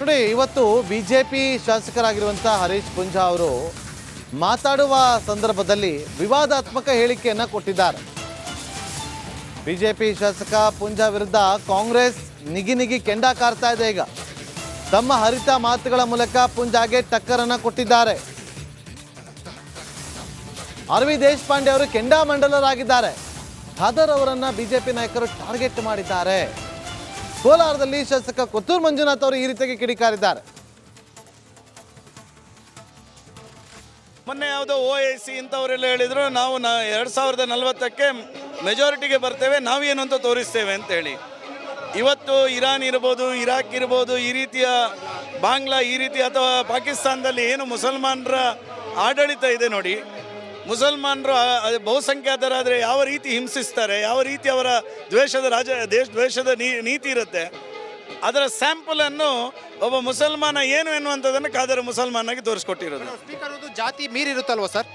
Today ಇವತ್ತು BJP ಶಾಸಕರಾಗಿರುವಂತಹ Harish Poonja ಅವರು ಮಾತಾಡುವ ಸಂದರ್ಭದಲ್ಲಿ ವಿವಾದಾತ್ಮಕ ಹೇಳಿಕೆಯನ್ನು ಕೊಟ್ಟಿದ್ದಾರೆ. ಬಿಜೆಪಿ ಶಾಸಕ ಪುಂಜಾ ವಿರುದ್ಧ ಕಾಂಗ್ರೆಸ್ ನಿಗಿ ಕೆಂಡ ಕಾರ್ತಾ ಇದೆ. ಈಗ ತಮ್ಮ ಹರಿತ ಮಾತುಗಳ ಮೂಲಕ ಪುಂಜಾಗೆ ಟಕ್ಕರನ್ನು ಕೊಟ್ಟಿದ್ದಾರೆ. ಆರ್.ವಿ. ದೇಶಪಾಂಡೆ ಅವರು ಕೆಂಡಾಮಂಡಲರಾಗಿದ್ದಾರೆ. ಖಾದರ್ ಅವರನ್ನ ಬಿಜೆಪಿ ನಾಯಕರು ಟಾರ್ಗೆಟ್ ಮಾಡಿದ್ದಾರೆ. ಕೋಲಾರದಲ್ಲಿ ಶಾಸಕ ಕೊತ್ತೂರು ಮಂಜುನಾಥ್ ಅವರು ಈ ರೀತಿಯಾಗಿ ಕಿಡಿಕಾರಿದ್ದಾರೆ. ಮೊನ್ನೆ ಯಾವುದೋ OIC ಇಂಥವರೆಲ್ಲ ಹೇಳಿದ್ರು ನಾವು 2040ಕ್ಕೆ ಮೆಜಾರಿಟಿಗೆ ಬರ್ತೇವೆ, ನಾವೇನು ಅಂತ ತೋರಿಸ್ತೇವೆ ಅಂತ ಹೇಳಿ. ಇವತ್ತು ಇರಾನ್ ಇರ್ಬೋದು, ಇರಾಕ್ ಇರ್ಬೋದು, ಈ ರೀತಿಯ ಬಾಂಗ್ಲಾ ಈ ರೀತಿ ಅಥವಾ ಪಾಕಿಸ್ತಾನದಲ್ಲಿ ಏನು ಮುಸಲ್ಮಾನರ ಆಡಳಿತ ಇದೆ ನೋಡಿ, ಮುಸಲ್ಮಾನರು ಬಹುಸಂಖ್ಯಾತರಾದರೆ ಯಾವ ರೀತಿ ಹಿಂಸಿಸ್ತಾರೆ, ಯಾವ ರೀತಿ ಅವರ ದ್ವೇಷದ ನೀತಿ ಇರುತ್ತೆ, ಅದರ ಸ್ಯಾಂಪಲನ್ನು ಒಬ್ಬ ಮುಸಲ್ಮಾನ ಏನು ಎನ್ನುವಂಥದ್ದನ್ನು ಖಾದರ್ ಮುಸಲ್ಮಾನಾಗಿ ತೋರಿಸ್ಕೊಟ್ಟಿರೋದು. ಸ್ಪೀಕರ್ ಜಾತಿ ಮೀರಿರುತ್ತಲ್ವ ಸರ್?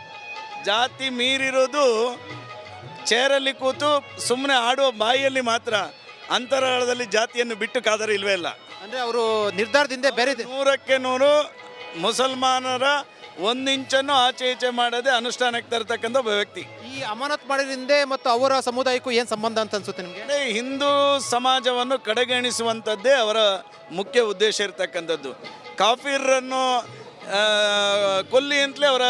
ಜಾತಿ ಮೀರಿರೋದು ಚೇರಲ್ಲಿ ಕೂತು ಸುಮ್ಮನೆ ಆಡುವ ಬಾಯಿಯಲ್ಲಿ ಮಾತ್ರ. ಅಂತರಾಳದಲ್ಲಿ ಜಾತಿಯನ್ನು ಬಿಟ್ಟು ಖಾದರ್ ಇಲ್ವೇ ಇಲ್ಲ. ಅಂದರೆ ಅವರು ನಿರ್ಧಾರದಿಂದ ಬೇರೆ 100ಕ್ಕೆ 100 ಮುಸಲ್ಮಾನರ 1 ಇಂಚನ್ನು ಆಚೆ ಈಚೆ ಮಾಡದೆ ಅನುಷ್ಠಾನಕ್ಕೆ ತರತಕ್ಕಂಥ ಒಬ್ಬ ವ್ಯಕ್ತಿ. ಈ ಅಮಾನತ್ ಮಾಡೋದ್ರಿಂದ ಮತ್ತು ಅವರ ಸಮುದಾಯಕ್ಕೂ ಏನು ಸಂಬಂಧ ಅಂತ ಅನ್ಸುತ್ತೆ ನಿಮಗೆ? ಹಿಂದೂ ಸಮಾಜವನ್ನು ಕಡೆಗಣಿಸುವಂಥದ್ದೇ ಅವರ ಮುಖ್ಯ ಉದ್ದೇಶ ಇರತಕ್ಕಂಥದ್ದು. ಕಾಫಿರನ್ನು ಕೊಲ್ಲಿ ಅಂತಲೇ ಅವರ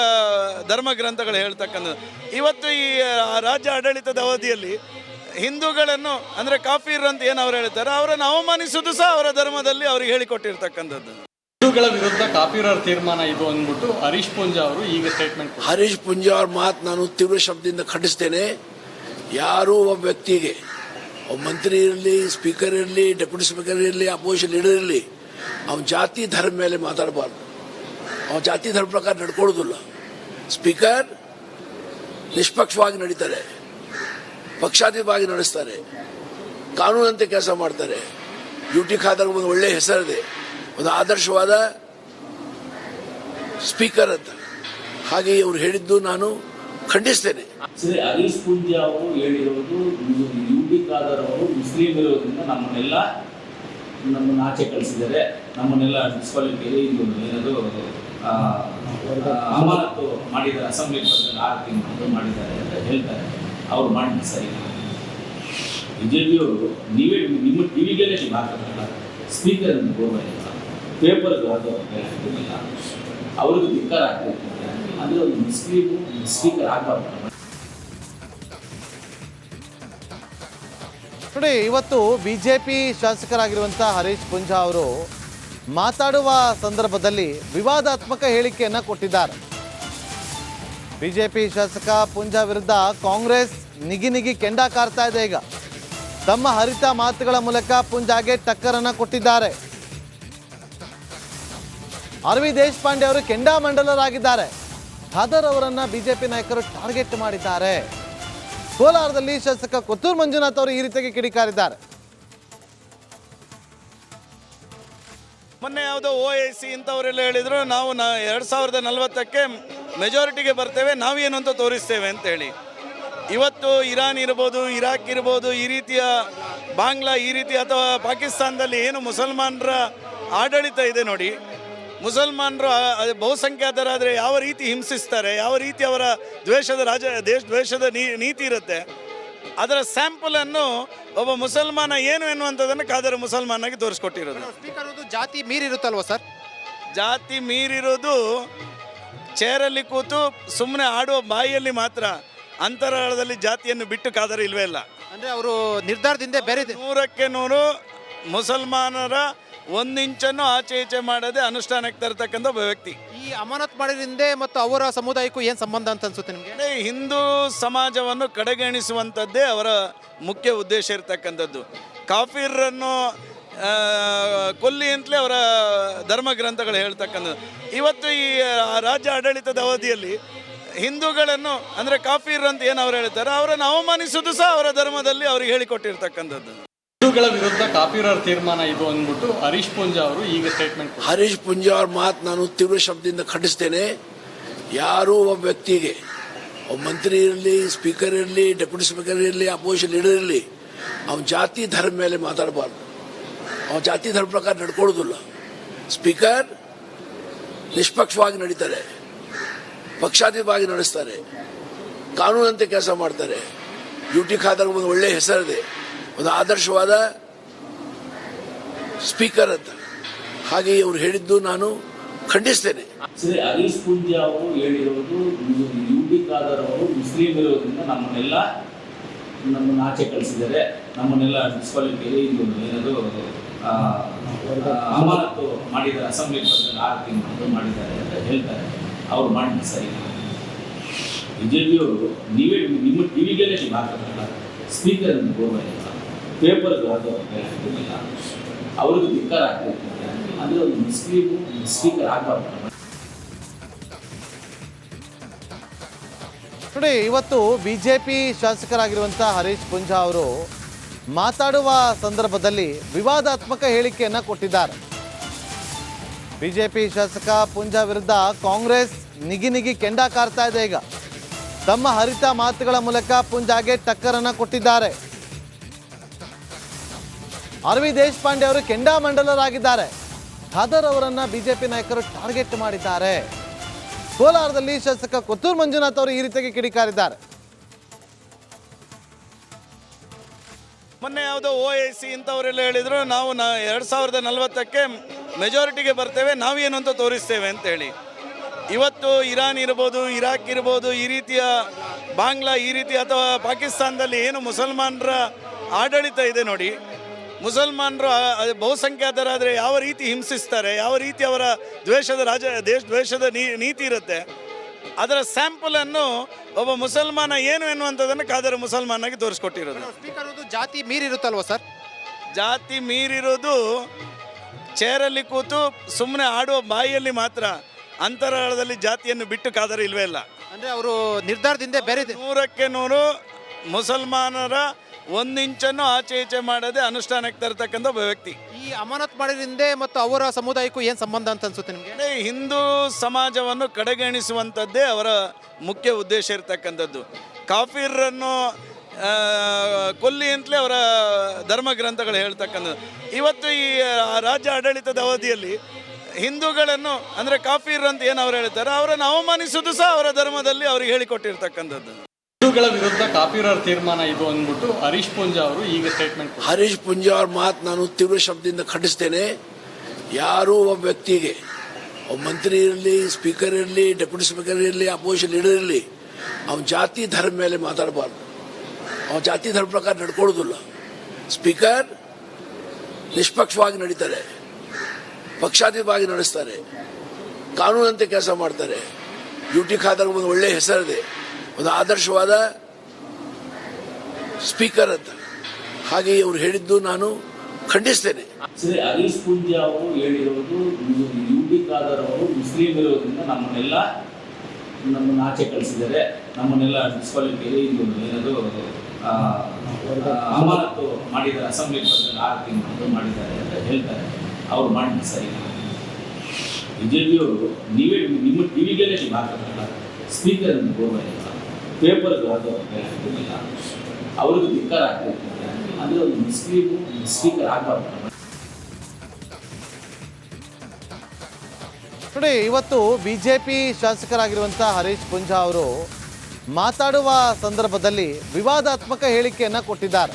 ಧರ್ಮ ಗ್ರಂಥಗಳು ಹೇಳ್ತಕ್ಕಂಥದ್ದು. ಇವತ್ತು ಈ ರಾಜ್ಯ ಆಡಳಿತದ ಅವಧಿಯಲ್ಲಿ ಹಿಂದೂಗಳನ್ನು ಅಂದರೆ ಕಾಫಿರ್ ಅಂತ ಏನು ಅವ್ರು ಹೇಳ್ತಾರೆ, ಅವರನ್ನು ಅವಮಾನಿಸುವುದು ಸಹ ಅವರ ಧರ್ಮದಲ್ಲಿ ಅವ್ರಿಗೆ ಹೇಳಿಕೊಟ್ಟಿರ್ತಕ್ಕಂಥದ್ದು. ಹಿಂದೂಗಳ ವಿರುದ್ಧ ಕಾಪಿರೋರ್ ತೀರ್ಮಾನ ಇದು ಅಂದ್ಬಿಟ್ಟು ಹರೀಶ್ ಪುಂಜಾ ಅವರು ಈಗ ಸ್ಟೇಟ್ಮೆಂಟ್. ಹರೀಶ್ ಪುಂಜಾ ಅವ್ರ ಮಾತು ನಾನು ತೀವ್ರ ಶಬ್ದದಿಂದ ಖಂಡಿಸ್ತೇನೆ. ಯಾರೂ ಒಬ್ಬ ವ್ಯಕ್ತಿಗೆ, ಒಬ್ಬ ಮಂತ್ರಿ ಇರಲಿ, ಸ್ಪೀಕರ್ ಇರಲಿ, ಡೆಪ್ಯೂಟಿ ಸ್ಪೀಕರ್ ಇರಲಿ, ಅಪೋಸಿಷನ್ ಲೀಡರ್ ಇರಲಿ, ಅವನ ಜಾತಿ ಧರ್ಮ ಮೇಲೆ ಮಾತಾಡಬಾರ್ದು. ಅವನ ಜಾತಿ ಧರ್ಮ ಪ್ರಕಾರ ನಡ್ಕೊಳ್ಳೋದಿಲ್ಲ. ಸ್ಪೀಕರ್ ನಿಷ್ಪಕ್ಷವಾಗಿ ನಡೀತಾರೆ, ಪಕ್ಷಾತೀತವಾಗಿ ನಡೆಸ್ತಾರೆ, ಕಾನೂನಂತೆ ಕೆಲಸ ಮಾಡ್ತಾರೆ. ಡ್ಯೂಟಿ ಖಾದರ್ ಒಂದು ಒಳ್ಳೆಯ ಹೆಸರಿದೆ, ಒಂದು ಆದರ್ಶವಾದ ಸ್ಪೀಕರ್ ಅಂತ. ಹಾಗೆ ಇವರು ಹೇಳಿದ್ದು ನಾನು ಖಂಡಿಸ್ತೇನೆ. ಹರೀಶ್ ಪುಂಜಾ ಅವರು ಹೇಳಿರೋದು, ಯುಟಿ ಖಾದರ್ ಅವರು ಮುಸ್ಲಿಂ ಇರೋದ್ರಿಂದ ನಮ್ಮನ್ನು ಆಚೆ ಕಳಿಸಿದ್ದಾರೆ, ನಮ್ಮನ್ನೆಲ್ಲ ಡಿಸ್ಕ್ವಾಲಿಫೈ ಇದು ಏನದು ಅಮಾನತು ಮಾಡಿದ್ದಾರೆ, ಅಸೆಂಬ್ಲಿ 6 ತಿಂಗಳು ಮಾಡಿದ್ದಾರೆ ಅಂತ ಹೇಳ್ತಾರೆ. ಅವ್ರು ಮಾಡಿದ್ದು ಸರಿ. ಬಿಜೆಪಿಯವರು ನೀವೇ ನಿಮ್ಮ ಟಿವಿಗೆಲ್ಲೇ ನೀವು ಹಾಕೋದಲ್ಲ, ಸ್ಪೀಕರ್ ಅಂತ ಗೌರವ ಇಲ್ಲ, ಪೇಪರ್ಗೆ ಅದು ಇಲ್ಲ, ಅವ್ರಿಗೂ ಧಿಕ್ಕಾರ ಆಗ್ತದೆ. ಅಂದರೆ ಒಂದು ಮುಸ್ಲಿಮು ಸ್ಪೀಕರ್ ಆಗಬಾರ್ದು. ನೋಡಿ, ಇವತ್ತು ಬಿಜೆಪಿ ಶಾಸಕರಾಗಿರುವಂತಹ ಹರೀಶ್ ಪುಂಜಾ ಅವರು ಮಾತಾಡುವ ಸಂದರ್ಭದಲ್ಲಿ ವಿವಾದಾತ್ಮಕ ಹೇಳಿಕೆಯನ್ನು ಕೊಟ್ಟಿದ್ದಾರೆ. ಬಿಜೆಪಿ ಶಾಸಕ ಪುಂಜಾ ವಿರುದ್ಧ ಕಾಂಗ್ರೆಸ್ ನಿಗಿ ಕೆಂಡ ಕಾರ್ತಾ ಇದೆ. ಈಗ ತಮ್ಮ ಹರಿತ ಮಾತುಗಳ ಮೂಲಕ ಪುಂಜಾಗೆ ಟಕ್ಕರನ್ನು ಕೊಟ್ಟಿದ್ದಾರೆ. ಆರ್.ವಿ. ದೇಶಪಾಂಡೆ ಅವರು ಕೆಂಡಾಮಂಡಲರಾಗಿದ್ದಾರೆ. ಖಾದರ್ ಅವರನ್ನ ಬಿಜೆಪಿ ನಾಯಕರು ಟಾರ್ಗೆಟ್ ಮಾಡಿದ್ದಾರೆ. ಕೋಲಾರದಲ್ಲಿ ಶಾಸಕ ಕೊತ್ತೂರು ಮಂಜುನಾಥ್ ಅವರು ಈ ರೀತಿಯಾಗಿ ಕಿಡಿಕಾರಿದ್ದಾರೆ. ಮೊನ್ನೆ ಯಾವುದೋ OIC ಇಂಥವರೆಲ್ಲ ಹೇಳಿದ್ರು ನಾವು 2040ಕ್ಕೆ ಮೆಜಾರಿಟಿಗೆ ಬರ್ತೇವೆ, ನಾವೇನು ಅಂತ ತೋರಿಸ್ತೇವೆ ಅಂತ ಹೇಳಿ. ಇವತ್ತು ಇರಾನ್ ಇರ್ಬೋದು, ಇರಾಕ್ ಇರ್ಬೋದು, ಈ ರೀತಿಯ ಬಾಂಗ್ಲಾ ಈ ರೀತಿ ಅಥವಾ ಪಾಕಿಸ್ತಾನದಲ್ಲಿ ಏನು ಮುಸಲ್ಮಾನರ ಆಡಳಿತ ಇದೆ ನೋಡಿ, ಮುಸಲ್ಮಾನರು ಬಹುಸಂಖ್ಯಾತರಾದರೆ ಯಾವ ರೀತಿ ಹಿಂಸಿಸ್ತಾರೆ, ಯಾವ ರೀತಿ ಅವರ ದ್ವೇಷದ ನೀತಿ ಇರುತ್ತೆ, ಅದರ ಸ್ಯಾಂಪಲನ್ನು ಒಬ್ಬ ಮುಸಲ್ಮಾನ ಏನು ಎನ್ನುವಂಥದ್ದನ್ನು ಖಾದರ್ ಮುಸಲ್ಮಾನಾಗಿ ತೋರಿಸ್ಕೊಟ್ಟಿರೋದು. ಸ್ಪೀಕರ್ ಜಾತಿ ಮೀರಿರುತ್ತಲ್ವ ಸರ್? ಜಾತಿ ಮೀರಿರೋದು ಚೇರಲ್ಲಿ ಕೂತು ಸುಮ್ಮನೆ ಆಡುವ ಬಾಯಿಯಲ್ಲಿ ಮಾತ್ರ. ಅಂತರಾಳದಲ್ಲಿ ಜಾತಿಯನ್ನು ಬಿಟ್ಟು ಖಾದರ್ ಇಲ್ವೇ ಇಲ್ಲ. ಅಂದರೆ ಅವರು ನಿರ್ಧಾರದಿಂದ ಬೇರೆ 100ಕ್ಕೆ 100 ಮುಸಲ್ಮಾನರ 1 ಇಂಚನ್ನು ಆಚೆ ಈಚೆ ಮಾಡದೆ ಅನುಷ್ಠಾನಕ್ಕೆ ತರತಕ್ಕಂಥ ಒಬ್ಬ ವ್ಯಕ್ತಿ. ಈ ಅಮಾನತ್ ಮಾಡೋದ್ರಿಂದ ಮತ್ತು ಅವರ ಸಮುದಾಯಕ್ಕೂ ಏನು ಸಂಬಂಧ ಅಂತ ಅನ್ಸುತ್ತೆ ನಿಮಗೆ? ಹಿಂದೂ ಸಮಾಜವನ್ನು ಕಡೆಗಣಿಸುವಂಥದ್ದೇ ಅವರ ಮುಖ್ಯ ಉದ್ದೇಶ ಇರತಕ್ಕಂಥದ್ದು. ಕಾಫಿರನ್ನು ಕೊಲ್ಲಿ ಅಂತಲೇ ಅವರ ಧರ್ಮ ಗ್ರಂಥಗಳು ಹೇಳ್ತಕ್ಕಂಥದ್ದು. ಇವತ್ತು ಈ ರಾಜ್ಯ ಆಡಳಿತದ ಅವಧಿಯಲ್ಲಿ ಹಿಂದೂಗಳನ್ನು ಅಂದರೆ ಕಾಫಿರ್ ಅಂತ ಏನು ಅವ್ರು ಹೇಳ್ತಾರೆ, ಅವರನ್ನು ಅವಮಾನಿಸುವುದು ಸಹ ಅವರ ಧರ್ಮದಲ್ಲಿ ಅವ್ರಿಗೆ ಹೇಳಿಕೊಟ್ಟಿರ್ತಕ್ಕಂಥದ್ದು. ಹಿಂದೂಗಳ ವಿರುದ್ಧ ಕಾಪಿರೋರ್ ತೀರ್ಮಾನ ಇದು ಅಂದ್ಬಿಟ್ಟು ಹರೀಶ್ ಪುಂಜಾ ಅವರು ಈಗ ಸ್ಟೇಟ್ಮೆಂಟ್. ಹರೀಶ್ ಪುಂಜಾ ಅವ್ರ ಮಾತು ನಾನು ತೀವ್ರ ಶಬ್ದದಿಂದ ಖಂಡಿಸ್ತೇನೆ. ಯಾರೂ ಒಬ್ಬ ವ್ಯಕ್ತಿಗೆ, ಒಬ್ಬ ಮಂತ್ರಿ ಇರಲಿ, ಸ್ಪೀಕರ್ ಇರಲಿ, ಡೆಪ್ಯೂಟಿ ಸ್ಪೀಕರ್ ಇರಲಿ, ಅಪೋಸಿಷನ್ ಲೀಡರ್ ಇರಲಿ, ಅವನ ಜಾತಿ ಧರ್ಮ ಮೇಲೆ ಮಾತಾಡಬಾರ್ದು. ಅವನ ಜಾತಿ ಧರ್ಮ ಪ್ರಕಾರ ನಡ್ಕೊಳ್ಳೋದಿಲ್ಲ. ಸ್ಪೀಕರ್ ನಿಷ್ಪಕ್ಷವಾಗಿ ನಡೀತಾರೆ, ಪಕ್ಷಾತೀತವಾಗಿ ನಡೆಸ್ತಾರೆ, ಕಾನೂನಂತೆ ಕೆಲಸ ಮಾಡ್ತಾರೆ. ಡ್ಯೂಟಿ ಖಾದರ್ ಒಂದು ಒಳ್ಳೆಯ ಹೆಸರಿದೆ, ಒಂದು ಆದರ್ಶವಾದ ಸ್ಪೀಕರ್ ಅಂತ. ಹಾಗೆ ಇವರು ಹೇಳಿದ್ದು ನಾನು ಖಂಡಿಸ್ತೇನೆ. ಸರಿ, ಹರೀಶ್ ಪೂಂಜಾ ಅವರು ಹೇಳಿರೋದು ಯುಟಿ ಖಾದರ್ ಅವರು ಮುಸ್ಲಿಂ ಇರೋದ್ರಿಂದ ನಮ್ಮನ್ನು ಆಚೆ ಕಳಿಸಿದ್ದಾರೆ, ನಮ್ಮನ್ನೆಲ್ಲ ಡಿಸ್ಕ್ವಾಲಿಫೈ ಇದು ಏನದು ಅಮಾನತು ಮಾಡಿದ್ದಾರೆ, ಅಸೆಂಬ್ಲಿ 6 ತಿಂಗಳು ಮಾಡಿದ್ದಾರೆ ಅಂತ ಹೇಳ್ತಾರೆ. ಅವ್ರು ಮಾಡಿದ್ದು ಸರಿ. ಬಿಜೆಪಿ ಅವರು ನಿಮ್ಮ ಟಿವಿಗೆಲ್ಲೇ ನೀವು ಹಾಕೋದಲ್ಲ, ಸ್ಪೀಕರ್ ಅಂತ ಗೌರವ ಇಲ್ಲ, ಪೇಪರ್ ಇಲ್ಲ, ಅವ್ರಿಗೂ ಧಿಕ್ಕಾರ ಆಗ್ತಿರ್ತಾರೆ. ಅಂದರೆ ಒಂದು ಮುಸ್ಲಿಮು ಸ್ಪೀಕರ್ ಆಗಬಾರ್ದು. ನೋಡಿ, ಇವತ್ತು ಬಿಜೆಪಿ ಶಾಸಕರಾಗಿರುವಂಥ ಹರೀಶ್ ಪೂಂಜಾ ಅವರು ಮಾತಾಡುವ ಸಂದರ್ಭದಲ್ಲಿ ವಿವಾದಾತ್ಮಕ ಹೇಳಿಕೆಯನ್ನು ಕೊಟ್ಟಿದ್ದಾರೆ. ಬಿಜೆಪಿ ಶಾಸಕ ಪೂಂಜಾ ವಿರುದ್ಧ ಕಾಂಗ್ರೆಸ್ ನಿಗಿ ಕೆಂಡ ಕಾರ್ತಾ ಇದೆ. ಈಗ ತಮ್ಮ ಹರಿತ ಮಾತುಗಳ ಮೂಲಕ ಪೂಂಜಾಗೆ ಟಕ್ಕರನ್ನು ಕೊಟ್ಟಿದ್ದಾರೆ. ಆರ್.ವಿ. ದೇಶಪಾಂಡೆ ಅವರು ಕೆಂಡಾಮಂಡಲರಾಗಿದ್ದಾರೆ. ಖಾದರ್ ಅವರನ್ನ ಬಿಜೆಪಿ ನಾಯಕರು ಟಾರ್ಗೆಟ್ ಮಾಡಿದ್ದಾರೆ. ಕೋಲಾರದಲ್ಲಿ ಶಾಸಕ ಕೊತ್ತೂರು ಮಂಜುನಾಥ್ ಅವರು ಈ ರೀತಿಯಾಗಿ ಕಿಡಿಕಾರಿದ್ದಾರೆ. ಮೊನ್ನೆ ಯಾವುದೋ OIC ಇಂಥವರೆಲ್ಲ ಹೇಳಿದ್ರು, ನಾವು 2040ಕ್ಕೆ ಮೆಜಾರಿಟಿಗೆ ಬರ್ತೇವೆ, ನಾವೇನು ಅಂತ ತೋರಿಸ್ತೇವೆ ಅಂತೇಳಿ. ಇವತ್ತು ಇರಾನ್ ಇರ್ಬೋದು, ಇರಾಕ್ ಇರ್ಬೋದು, ಈ ರೀತಿಯ ಬಾಂಗ್ಲಾ ಈ ರೀತಿ ಅಥವಾ ಪಾಕಿಸ್ತಾನದಲ್ಲಿ ಏನು ಮುಸಲ್ಮಾನರ ಆಡಳಿತ ಇದೆ ನೋಡಿ, ಮುಸಲ್ಮಾನರು ಬಹುಸಂಖ್ಯಾತರಾದರೆ ಯಾವ ರೀತಿ ಹಿಂಸಿಸ್ತಾರೆ, ಯಾವ ರೀತಿ ಅವರ ದ್ವೇಷದ ನೀತಿ ಇರುತ್ತೆ, ಅದರ ಸ್ಯಾಂಪಲನ್ನು ಒಬ್ಬ ಮುಸಲ್ಮಾನ ಏನು ಎನ್ನುವಂಥದ್ದನ್ನು ಖಾದರ್ ಮುಸಲ್ಮಾನಾಗಿ ತೋರಿಸ್ಕೊಟ್ಟಿರೋದು. ಸ್ಪೀಕರ್ ಜಾತಿ ಮೀರಿರುತ್ತಲ್ವ ಸರ್? ಜಾತಿ ಮೀರಿರೋದು ಚೇರಲ್ಲಿ ಕೂತು ಸುಮ್ಮನೆ ಆಡುವ ಬಾಯಿಯಲ್ಲಿ ಮಾತ್ರ, ಅಂತರಾಳದಲ್ಲಿ ಜಾತಿಯನ್ನು ಬಿಟ್ಟು ಖಾದರ್ ಇಲ್ವೇ ಇಲ್ಲ. ಅಂದರೆ ಅವರು ನಿರ್ಧಾರದಿಂದ ಬೇರೆ 100ಕ್ಕೆ 100 ಮುಸಲ್ಮಾನರ 1 ಇಂಚನ್ನು ಆಚೆ ಈಚೆ ಮಾಡದೆ ಅನುಷ್ಠಾನಕ್ಕೆ ತರತಕ್ಕಂಥ ಒಬ್ಬ ವ್ಯಕ್ತಿ. ಈ ಅಮಾನತ್ ಮಾಡಿದ್ರಿಂದ ಮತ್ತು ಅವರ ಸಮುದಾಯಕ್ಕೂ ಏನು ಸಂಬಂಧ ಅಂತ ಅನ್ಸುತ್ತೆ ನಿಮಗೆ? ಹಿಂದೂ ಸಮಾಜವನ್ನು ಕಡೆಗಣಿಸುವಂಥದ್ದೇ ಅವರ ಮುಖ್ಯ ಉದ್ದೇಶ ಇರತಕ್ಕಂಥದ್ದು. ಕಾಫಿರನ್ನು ಕೊಲ್ಲಿ ಅಂತಲೇ ಅವರ ಧರ್ಮ ಗ್ರಂಥಗಳು ಹೇಳ್ತಕ್ಕಂಥದ್ದು. ಇವತ್ತು ಈ ರಾಜ್ಯ ಆಡಳಿತದ ಅವಧಿಯಲ್ಲಿ ಹಿಂದೂಗಳನ್ನು ಅಂದರೆ ಕಾಫಿರ್ ಅಂತ ಏನು ಅವ್ರು ಹೇಳ್ತಾರೆ, ಅವರನ್ನು ಅವಮಾನಿಸುವುದು ಸಹ ಅವರ ಧರ್ಮದಲ್ಲಿ ಅವ್ರಿಗೆ ಹೇಳಿಕೊಟ್ಟಿರ್ತಕ್ಕಂಥದ್ದು. ಹಿಂದೂಗಳ ವಿರುದ್ಧ ಕಾಪಿರೋರ್ ತೀರ್ಮಾನ ಇದು ಅಂದ್ಬಿಟ್ಟು ಹರೀಶ್ ಪೂಂಜಾ ಅವರು ಈಗ ಸ್ಟೇಟ್ಮೆಂಟ್. ಹರೀಶ್ ಪೂಂಜಾ ಅವ್ರ ಮಾತು ನಾನು ತೀವ್ರ ಶಬ್ದದಿಂದ ಖಂಡಿಸ್ತೇನೆ. ಯಾರೂ ಒಬ್ಬ ವ್ಯಕ್ತಿಗೆ, ಒಬ್ಬ ಮಂತ್ರಿ ಇರಲಿ, ಸ್ಪೀಕರ್ ಇರಲಿ, ಡೆಪ್ಯೂಟಿ ಸ್ಪೀಕರ್ ಇರಲಿ, ಅಪೋಸಿಷನ್ ಲೀಡರ್ ಇರಲಿ, ಅವನ ಜಾತಿ ಧರ್ಮ ಮೇಲೆ ಮಾತಾಡಬಾರ್ದು. ಅವನ ಜಾತಿ ಧರ್ಮ ಪ್ರಕಾರ ನಡ್ಕೊಳ್ಳೋದಿಲ್ಲ. ಸ್ಪೀಕರ್ ನಿಷ್ಪಕ್ಷವಾಗಿ ನಡೀತಾರೆ, ಪಕ್ಷಾತೀತವಾಗಿ ನಡೆಸ್ತಾರೆ, ಕಾನೂನಂತೆ ಕೆಲಸ ಮಾಡ್ತಾರೆ. ಡ್ಯೂಟಿ ಖಾದರ್ ಒಂದು ಒಳ್ಳೆಯ ಹೆಸರಿದೆ, ಒಂದು ಆದರ್ಶವಾದ ಸ್ಪೀಕರ್ ಅಂತ. ಹಾಗೆ ಇವರು ಹೇಳಿದ್ದು ನಾನು ಖಂಡಿಸ್ತೇನೆ. ಸರಿ, ಹರೀಶ್ ಪೂಂಜಾ ಅವರು ಹೇಳಿರೋದು ಯುಟಿ ಖಾದರ್ ಅವರು ಮುಸ್ಲಿಂ ಇರೋದ್ರಿಂದ ನಮ್ಮನ್ನು ಆಚೆ ಕಳಿಸಿದ್ದಾರೆ, ನಮ್ಮನ್ನೆಲ್ಲ ಡಿಸ್ಕ್ವಾಲಿಫೈ ಇದು ಏನದು ಅಮಾನತು ಮಾಡಿದ್ದಾರೆ, ಅಸೆಂಬ್ಲಿ 6 ತಿಂಗಳು ಮಾಡಿದ್ದಾರೆ ಅಂತ ಹೇಳ್ತಾರೆ. ಅವ್ರು ಮಾಡಿದ್ದು ಸರಿ. ಬಿಜೆಪಿ ಅವರು ನಿಮ್ಮ ಟಿವಿಗೆಲ್ಲೇ ನೀವು ಹಾಕೋದಲ್ಲ, ಸ್ಪೀಕರ್ ಅಂತ ಗೌರವ ಇಲ್ಲ, ಪೇಪರ್ ಇಲ್ಲ, ಅವ್ರಿಗೂ ಧಿಕ್ಕಾರ ಆಗ್ತಿರ್ತಾರೆ. ಅಂದರೆ ಒಂದು ಮುಸ್ಲಿಮು ಸ್ಪೀಕರ್ ಆಗಬಾರ್ದು. ನೋಡಿ, ಇವತ್ತು ಬಿಜೆಪಿ ಶಾಸಕರಾಗಿರುವಂಥ ಹರೀಶ್ ಪೂಂಜಾ ಅವರು ಮಾತಾಡುವ ಸಂದರ್ಭದಲ್ಲಿ ವಿವಾದಾತ್ಮಕ ಹೇಳಿಕೆಯನ್ನು ಕೊಟ್ಟಿದ್ದಾರೆ.